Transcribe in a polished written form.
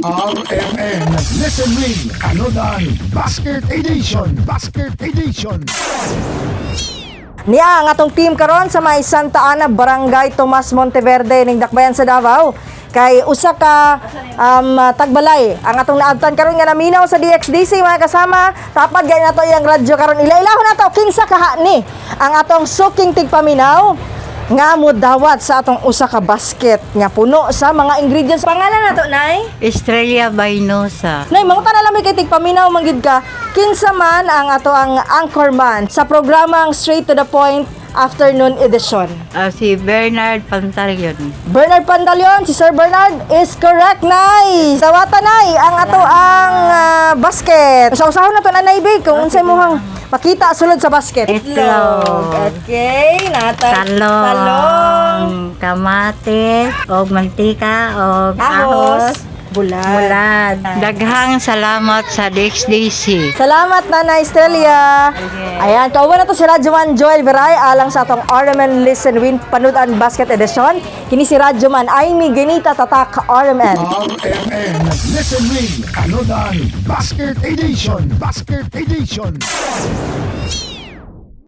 RMN Listen Ring Anodan Basket Edition Niya ang atong team karon sa may Santa Ana, Barangay Tomas Monteverde ning Dakbayan sa Davao. Kay usa ka tagbalay ang atong naabtan karon nga naminaw sa DXDC mga kasama. Tapad gay nato iyang radyo karon ilailahon nato kinsa kaha ni ang atong suking tigpaminaw nga mudawat sa atong usa ka basket nga puno sa mga ingredients. Pangalan nato nay? Estrella Bainosa. Nay, mangutan na lang kay tigpaminaw manggid ka. Kinsa man ang ato ang anchorman sa programang Straight to the Point Afternoon Edition? Si Bernard Pantalion. Bernard Pandalion, si Sir Bernard is correct, Nay. Sawata, Nay, ang ato ang basket. Usaw-usahon na to na, Nay, Big, kung unsay mo hang makita sulod sa basket. Itlog. Okay, Talong. Kamatis. Og mantika. Og ahos, bulan. Bulan. Daghang salamat sa DXDC. Salamat, Nanay Estrella. Ayan, kauban na to si Radyo Man Joel Veray alang sa atong RMN Listen Win Panudan Basket Edition. Kini si Radyo Man Aimee Genita Tatak RMN. RMN Listen Ring Anodan Basket Edition